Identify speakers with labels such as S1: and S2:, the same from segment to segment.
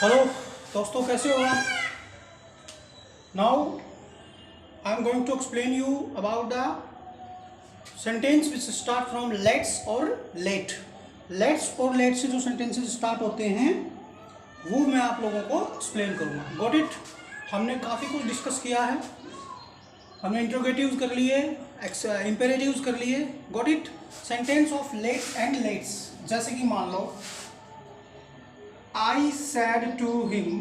S1: Hello दोस्तों, कैसे हो आप? Now I am going to explain you about the sentence which start from let's और लेट। लेट्स और लेट से जो सेंटेंसेस स्टार्ट होते हैं वो मैं आप लोगों को एक्सप्लेन करूँगा। Got it? हमने काफ़ी कुछ डिस्कस किया है। हमने इंट्रोगेटिव्स कर लिए, इंपेरेटिव्स कर लिए। Got it? Sentence of let and let's, जैसे कि मान लो I said to him,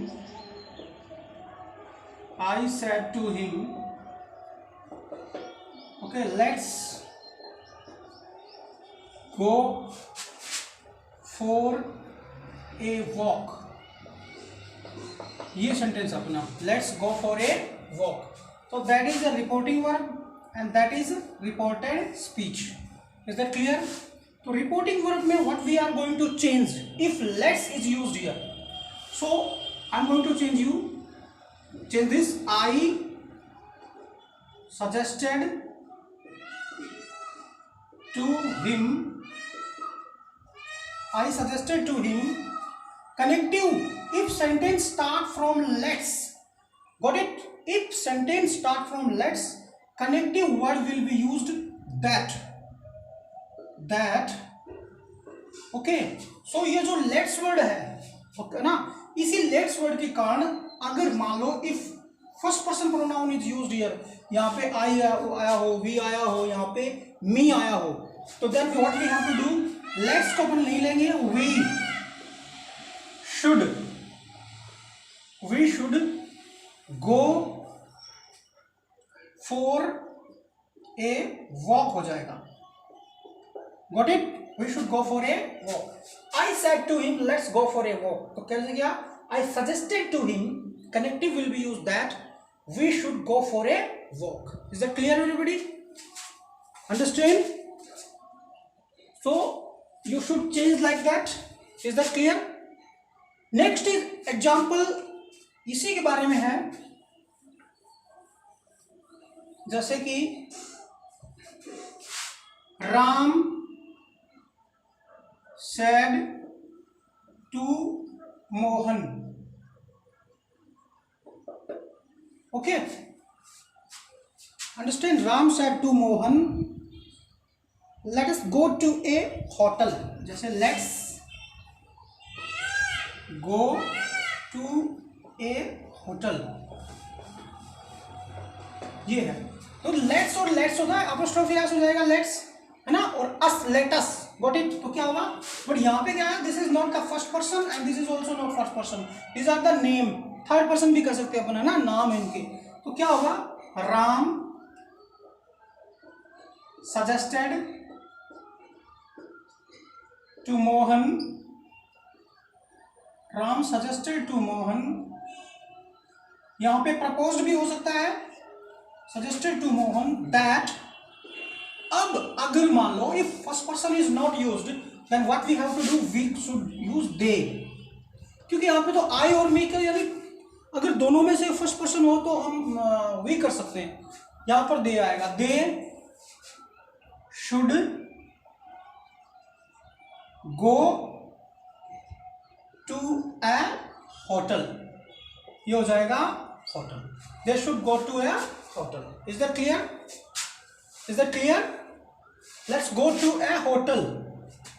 S1: okay, let's go for a walk. ये सेंटेंस अपना let's go for a walk. So that is a reporting verb and that is reported speech. Is that clear? तो reporting verb में what we are going to change if let's is used here. So I'm going to change this. I suggested to him connective if sentence start from let's. Got it? If sentence start from let's, connective word will be used that. Okay, so ये जो let's word है, okay ना, इसी let's word के कारण अगर मान लो if first person pronoun is used here, यहाँ पे आई आया हो, वी आया हो, यहाँ पे मी आया हो, तो then what we have to do, let's को अपन नहीं लेंगे, we should go for a walk हो जाएगा। Got it? We should go for a walk. I said to him, let's go for a walk. तो कैसे किया? I suggested to him, connective will be used that we should go for a walk. Is that clear, everybody? Understand? So you should change like that. Is that clear? Next is example, इसी के बारे में है, जैसे कि Ram said to Mohan. Okay, understand? Ram said to Mohan, let us go to a hotel. जैसे let's go to a hotel, ये है। तो लेट्स और लेट्स होता है, अपोस्ट्रोफी एस हो जाएगा लेट्स, है ना, और us let us. Got it? तो क्या होगा, बट यहाँ पे क्या है, this is not the first person and this is also not first person, this are the name, third person भी कर सकते हैं अपन, है ना, नाम है इनके। तो क्या होगा, Ram suggested to Mohan, Ram suggested to Mohan, यहाँ पे प्रपोज्ड भी हो सकता है, सजेस्टेड टू मोहन दैट। अब अगर मान लो if first person is not used, then what we have to do, we should use they, क्योंकि यहाँ पे तो आई और मी का, यानी अगर दोनों में से फर्स्ट पर्सन हो तो हम वी कर सकते हैं, यहाँ पर दे आएगा, they should go to a hotel, ये हो जाएगा hotel, they should go to a hotel. Is that clear? Is that clear? Let's go to a hotel.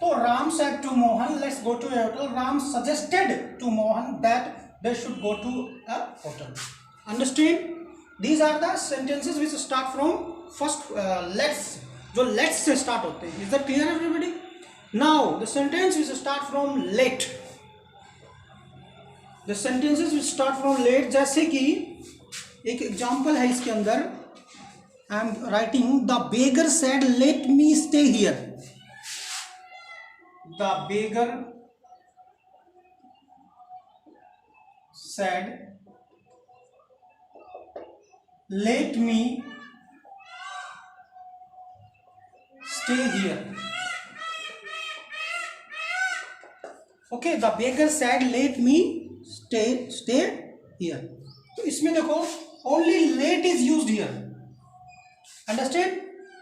S1: तो Ram said to Mohan, let's go to a hotel. Ram suggested to Mohan that they should go to a hotel. Understand? These are the sentences which start from first let's, जो let's से start होते हैं। Is that clear, everybody? Now the sentence which start from late. The sentences which start from late, जैसे कि एक example है इसके अंदर, I am writing, the beggar said, let me stay here. The beggar said, let me stay here. Okay, the beggar said, let me stay here. तो इसमें देखो only let is used here. Understand?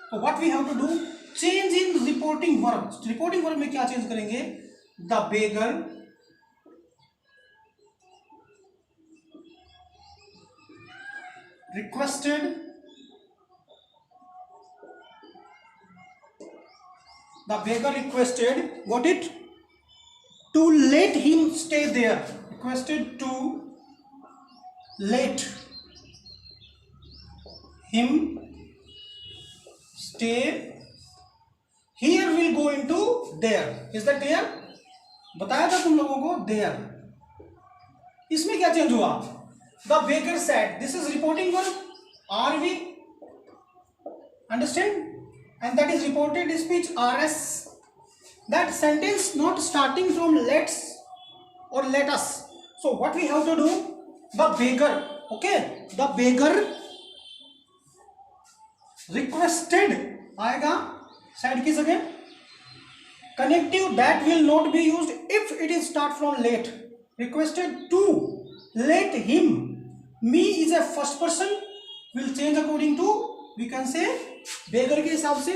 S1: So what we have to do, change in reporting verb. Reporting verb में क्या change करेंगे, the beggar requested the beggar requested, got it, to let him stay there, requested to let him stay, here will go into there, is that clear? बताया था तुम लोगों को there, इसमें क्या चेंज हुआ? The beggar said, this is reporting verb, are we understand? And that is reported speech, RS. That sentence not starting from let's or let us. So what we have to do? The beggar, okay, the beggar requested आएगा side की जगह, connective that will not be used if it is start from let, requested to let him, me is a first person, will change according to, we can say beggar के हिसाब से,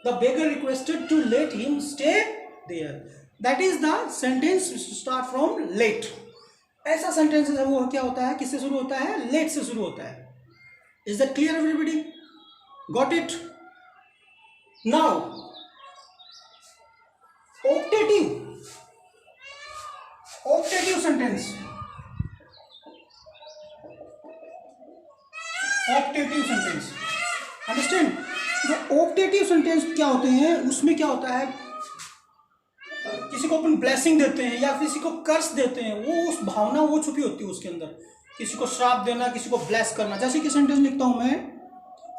S1: the beggar requested to let him stay there, that is the sentence start from let. ऐसा sentence है वो क्या होता है, किससे शुरू होता है? let से शुरू होता है. Is that clear everybody? Got it? Now optative sentence, optative sentence, understand? जो ऑप्टेटिव सेंटेंस क्या होते हैं, उसमें क्या होता है, किसी को अपन ब्लेसिंग देते हैं या किसी को कर्स देते हैं, वो उस भावना वो छुपी होती है उसके अंदर, किसी को श्राप देना, किसी को ब्लेस करना. जैसे कि सेंटेंस लिखता हूं मैं,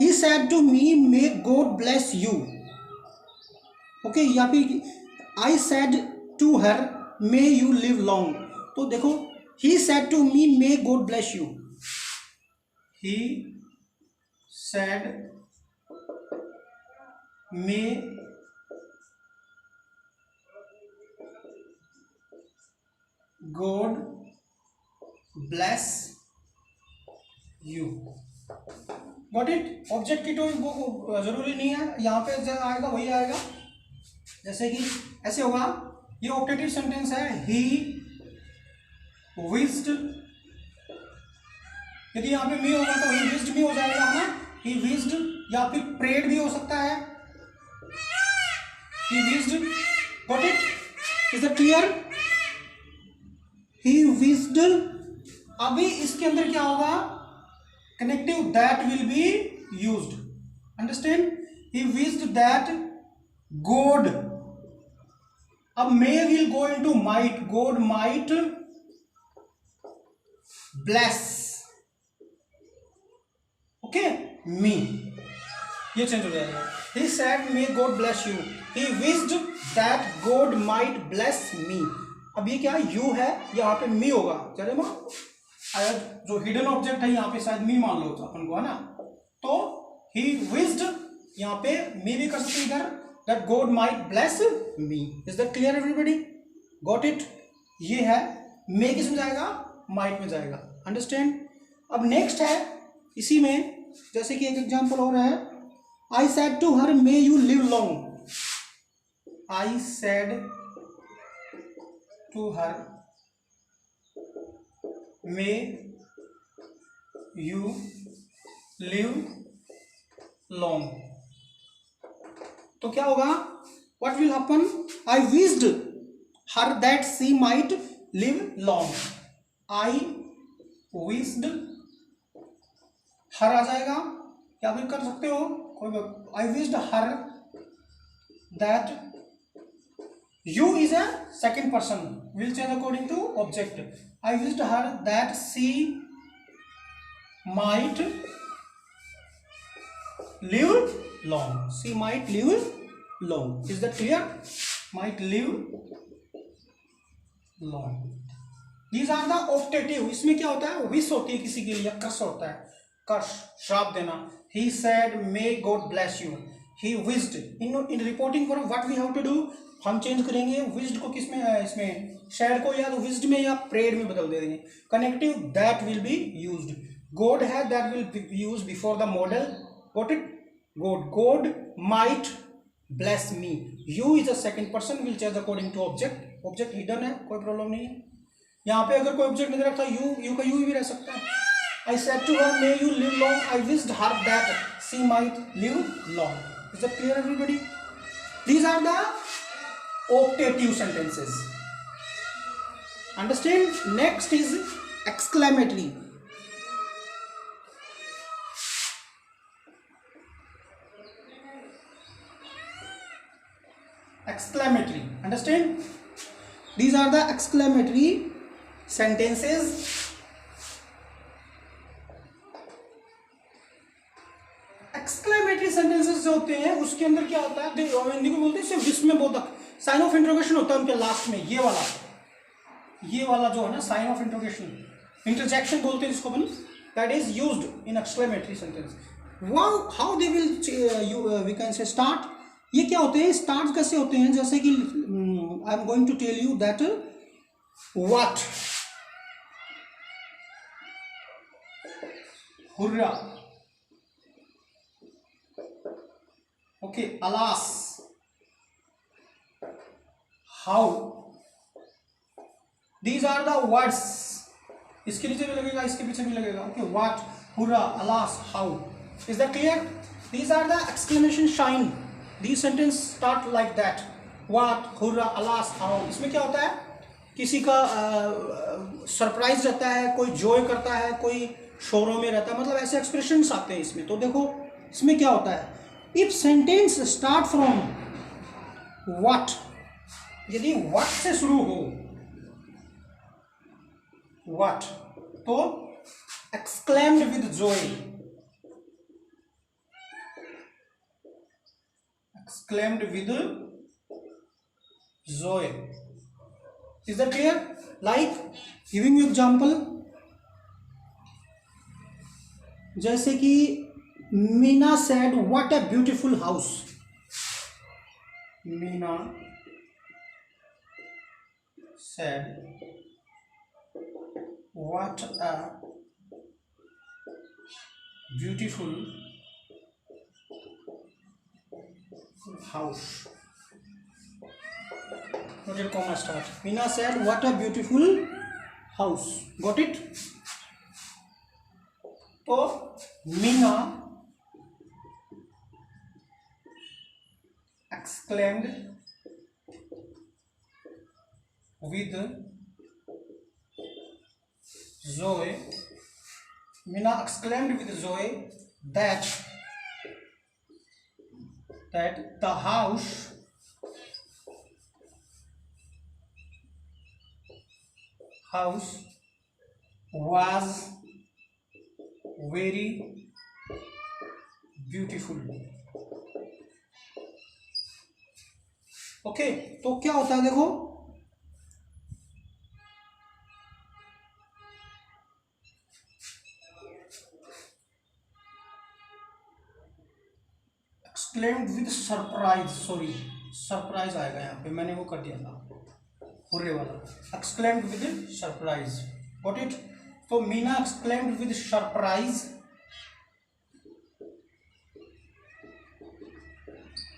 S1: he said to me may God bless you, okay, या फिर I said to her may you live long. तो देखो, he said to me may God bless you, he said may God bless you. Got it? Object की तो वो जरूरी नहीं है, यहाँ पे जो आएगा वही आएगा. जैसे कि ऐसे होगा, ये ऑप्टेटिव सेंटेंस है, he wished, यदि यहाँ पे me होगा तो he wished me हो जाएगा, है ना, he wished, या फिर prayed भी हो सकता है, he wished. Got it? Is that clear? He wished. अभी इसके अंदर क्या होगा, connective that will be used, understand? He wished that God, अब may will go into might, God might bless, okay, me, ये चेंज हो जाएगा. He said may God bless you, he wished that God might bless me. अब ये क्या you है, यहाँ पे me होगा, चले मां, जो हिडन ऑब्जेक्ट है यहाँ पे शायद मी मान लो तो अपन को, है ना, तो he wished, यहाँ पे me भी कर सकते इधर, that God might bless me. Is that clear everybody? Got it? ये है may किस में जाएगा, might में जाएगा, understand? अब नेक्स्ट है इसी में, जैसे कि एक एग्जांपल हो रहा है, I said to her may you live long, I said to her may you live long. तो क्या होगा, what will happen, I wished her that she might live long, I wished her आ जाएगा, या फिर कर सकते हो कोई, I wished her that, you is a second person, will change according to object. I wished her that she might live long, she might live long. Is that clear? Might live long. These are the optative. इसमें क्या होता है, wish होती है किसी के लिए, कर्स होता है, कर्स, श्राप देना. He said may God bless you, he wished. in reporting form what we have to do, हम चेंज करेंगे विज्ड को, किस में, इसमें शेड को या तो विज्ड में या प्रेड में बदल दे देंगे. Connective that will be used, God है that will be used before the model. Got it? God might bless me, you is a second person, will change according to object. Object hidden है, कोई problem नहीं है. यहाँ पे अगर कोई object नहीं रखता, यू का यू भी रह सकता है, I said to her, may you live long. I wished her that she might live long. Is that clear, everybody? These are the optative sentences. Understand? Next is exclamatory. Exclamatory. Understand? These are the exclamatory sentences. Exclamatory sentences जो होते हैं उसके अंदर क्या होता है, हिंदी को बोलते हैं सिर्फ जिसमें बोधक साइन ऑफ इंट्रोगेशन होता है उनके लास्ट में, ये वाला जो है ना साइन ऑफ इंट्रोगेशन, इंटरजेक्शन बोलते हैं जिसको अपन, that is used in exclamatory sentence. How they will we can say start. ये क्या होते हैं, स्टार्ट कैसे होते हैं, जैसे कि I am going to tell you that what, hurrah, okay, alas, how. These are the words. इसके नीचे भी लगेगा, इसके पीछे भी लगेगा. Okay, what, hurrah, alas, how. Is that clear? These are the exclamation sign. These sentences start like that. What, hurrah, alas, how. इसमें क्या होता है, किसी का सरप्राइज रहता है, कोई जॉय करता है, कोई शोरों में रहता है, मतलब ऐसे एक्सप्रेशंस आते हैं इसमें. तो देखो इसमें क्या होता है, if sentence start from what, यदि व्हाट से शुरू हो, व्हाट, तो exclaimed with Joy, exclaimed with Joy. Is that clear? Like giving you example, जैसे कि Meena said, "What a beautiful house." Meena said, "What a beautiful house." Noted comma start. Meena said, "What a beautiful house." Got it? तो Meena exclaimed with joy. Meena exclaimed with joy that the house was very beautiful. Okay, तो क्या होता है देखो, exclaimed with surprise, sorry surprise आएगा यहाँ पे, मैंने वो कर दिया था हुर्रे वाला. Exclaimed with surprise, got it? तो Meena exclaimed with surprise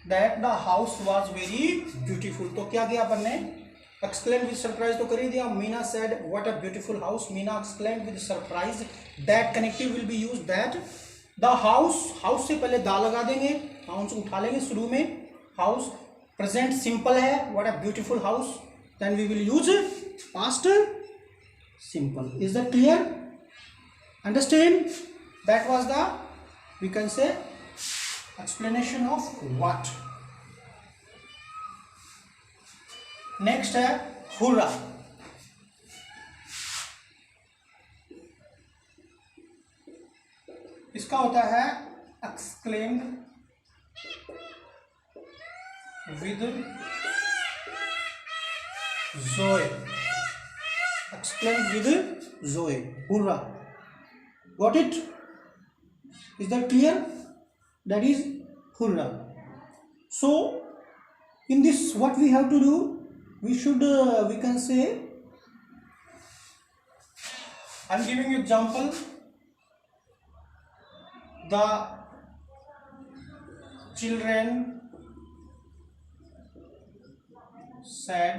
S1: that the house was very beautiful. तो क्या किया अपन ने, एक्सक्लेम विद सरप्राइज तो कर ही दिया. Meena said what a beautiful house. Meena exclaim with surprise that connective will be use that the house. House से पहले दा लगा देंगे, हाउस उठा लेंगे शुरू में. हाउस प्रेजेंट सिंपल है, what a beautiful house, then we will use past simple. Is that clear? Understand? That was the, we can say, explanation of what. Next है हुर्रा. इसका होता है exclaimed with joy. Exclaimed with joy. Hurrah. Got it? Is that clear? That is hurrah. So in this what we have to do, we should we can say, I'm giving you example. The children said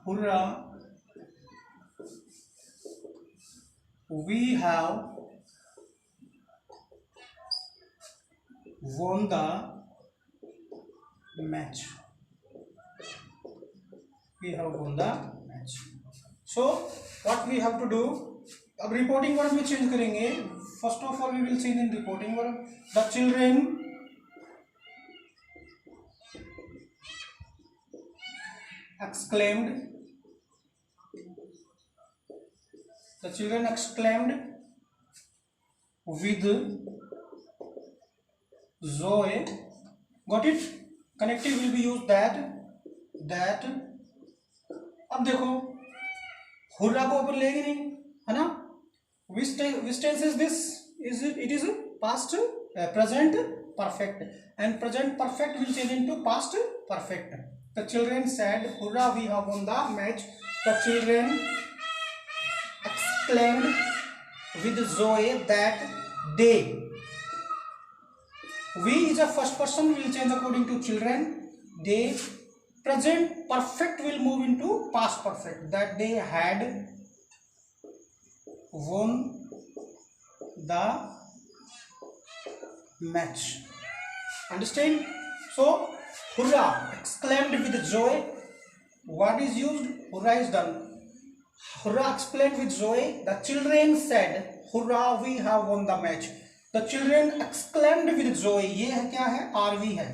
S1: hurrah we have won the match. We have won the match. So what we have to do, अब reporting verb में change करेंगे. First of all we will see in reporting verb the children exclaimed, the children exclaimed with joy. Got it? Connective will be used that. अब देखो hurrah को ऊपर लेंगे नहीं, है ना. Which tense is this? It is past present perfect, and present perfect will change into past perfect. The children said, "Hurrah! We have won the match." The children exclaimed with joy that day. We is a first person, will change according to children. They. Present perfect will move into past perfect. That they had won the match. Understand? So hurrah, exclaimed with joy. What is used? Hurrah is done. Hurrah exclaimed with joy. The children said, "Hurrah! We have won the match." The children exclaimed with joy. ये है क्या है? RV है.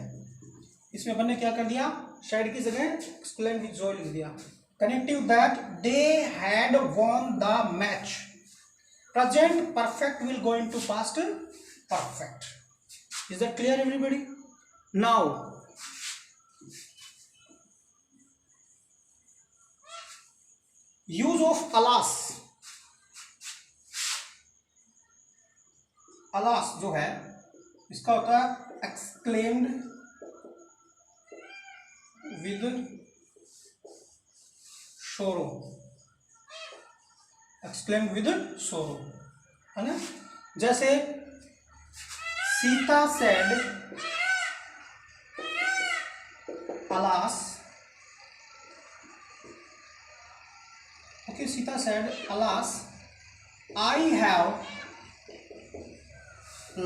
S1: इसमें अपन ने क्या कर दिया? Said की जगह exclaimed with joy लिख दिया. Connective that they had won the match. Present perfect will go into past perfect. Is that clear, everybody? Now use of alas. alas जो है इसका होता है exclaimed with sorrow. exclaimed with sorrow, है ना. जैसे Sita said alas. Okay, Sita said, "Alas, I have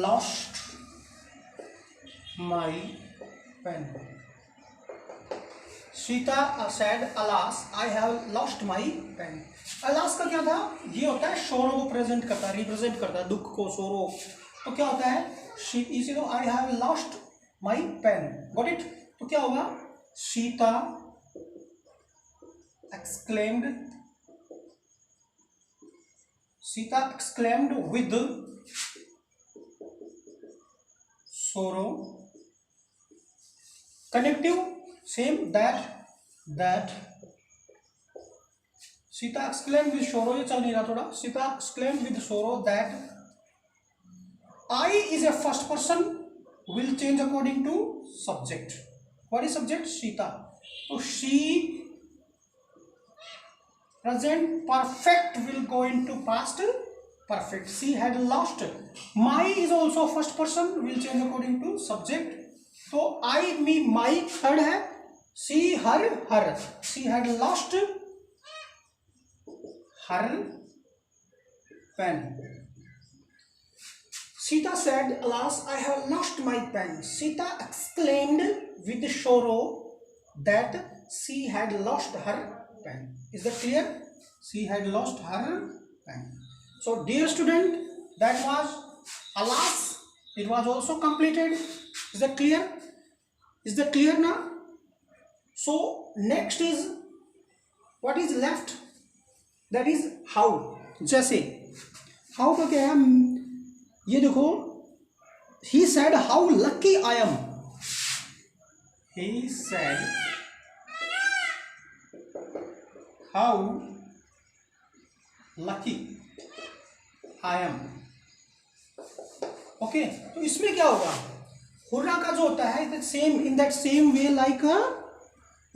S1: lost my pen." Sita said, "Alas, I have lost my pen." alas का क्या था? ये होता है शोरो को प्रेजेंट करता है, रिप्रेजेंट करता है, दुख को, सोरो. तो क्या होता है? इसी को I have lost my pen. Got it? तो क्या होगा? Sita exclaimed with sorrow. Connective same that. Sita exclaimed with sorrow. ये चल नहीं रहा थोड़ा. Sita exclaimed with sorrow that I is a first person, will change according to subject. What is subject? Sita. So she. Present perfect will go into past perfect. She had lost. My is also first person, will change according to subject. So I, me, my third है. She, her. She had lost her pen. Sita said, "Alas, I have lost my pen." Sita exclaimed with sorrow that she had lost her pen. Is that clear? She had lost her pen. So dear student, that was alas. It was also completed. Is that clear? Is that clear now? So next is what is left? That is how. जैसे how का क्या है? ये देखो. He said, "How lucky I am." He said, "How lucky I am." Okay, तो इसमें क्या होगा? हुर्रा का जो होता है same in that same way like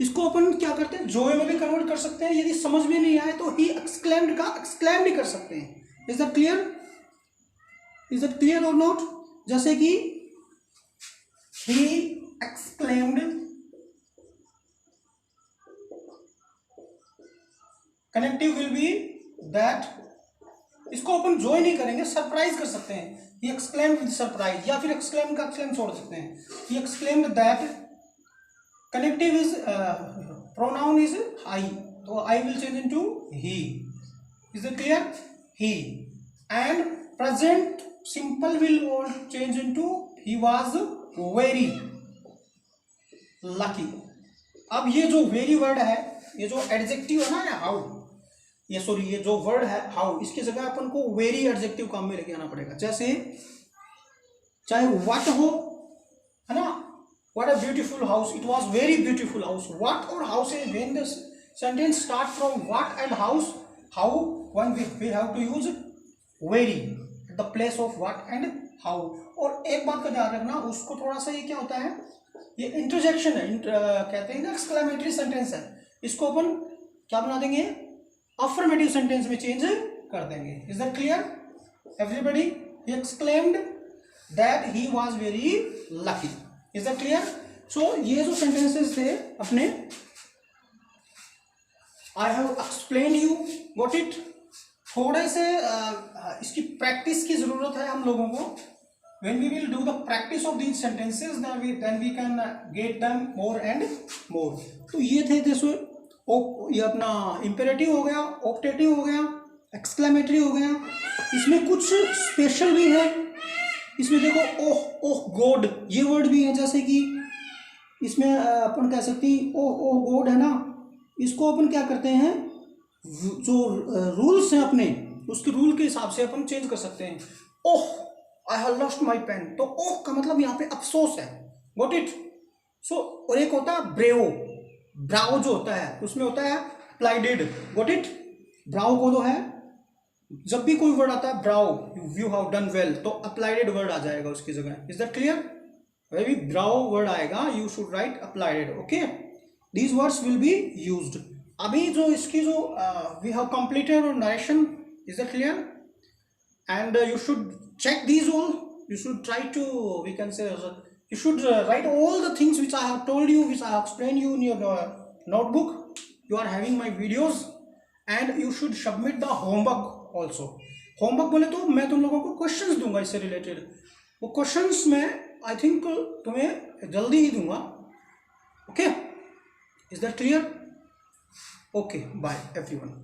S1: इसको अपन क्या करते हैं? जोए में भी कन्वर्ट कर सकते हैं. यदि समझ में नहीं आए तो ही एक्सक्लेम्ड का एक्सक्लेम्ड ही कर सकते हैं. Is that clear? Is that clear और नॉट? जैसे कि he exclaimed. Connective will be that इसको अपन जॉइन नहीं करेंगे, सरप्राइज कर सकते हैं। ही एक्सक्लेम्ड विद सरप्राइज, या फिर एक्सक्लेम का एक्सक्लेम छोड़ सकते हैं। He exclaimed that connective is pronoun is I, तो I will change into he. Is it clear? He. And present simple will change into he was very lucky. अब ये जो वेरी वर्ड है, ये जो एडजेक्टिव है ना, या हाउ, ये सॉरी ये जो वर्ड है हाउ, इसकी जगह अपन को वेरी एडजेक्टिव काम में लेके आना पड़ेगा। जैसे चाहे व्हाट हो, है ना, what a beautiful house, it was very beautiful house. What और house is when the sentence start from what and house, how one we have to use very at the place of what and how. और एक बात का ध्यान रखना, उसको थोड़ा सा, ये क्या होता है, ये इंटरजेक्शन है, कहते हैं ना एक्सक्लेमेटरी सेंटेंस है, इसको अपन क्या बना देंगे, अफर्मेटिव सेंटेंस में चेंज कर देंगे। Is that clear everybody? He exclaimed that he was very lucky. Is that clear? So ये जो सेंटेंसेस थे अपने, I have explain you, got it? थोड़े से इसकी प्रैक्टिस की जरूरत है हम लोगों को। when we will do the practice of these sentences, then we can get them more and more। तो ये थे जैसे ये अपना इम्पेरेटिव हो गया, ऑप्टेटिव हो गया, एक्सक्लेमेटरी हो गया। इसमें कुछ स्पेशल भी है, इसमें देखो ओह ओह गॉड ये वर्ड भी है। जैसे कि इसमें अपन कह सकते हैं ओह ओह गॉड है ना, इसको अपन क्या करते हैं, जो रूल्स हैं अपने, उसके रूल के हिसाब से अपन चेंज कर सकते हैं। Oh I have lost my pen, तो ओह का मतलब यहाँ पे अफसोस है, गॉट इट? सो और एक होता है ब्रेव, ब्राउ जो होता है उसमें होता है अप्लाइडेड, गॉट इट? ब्राउ को जो है, जब भी कोई वर्ड आता है ब्राउ, यू हैव डन वेल, तो अप्लाइडेड वर्ड आ जाएगा उसकी जगह। Is that clear? वेन भी ब्राउ वर्ड आएगा you should write applied, okay? These words will be used. अभी जो इसकी जो we have completed narration, is that clear? And you should check these all, you should try to, we can say, you should write all the things which I have told you, which I have explained you in your notebook. You are having my videos, and you should submit the homework also। homework बोले तो मैं तुम लोगों को questions दूंगा इससे related, वो questions मैं I think तुम्हें जल्दी ही दूंगा, okay? Is that clear? Okay, bye everyone।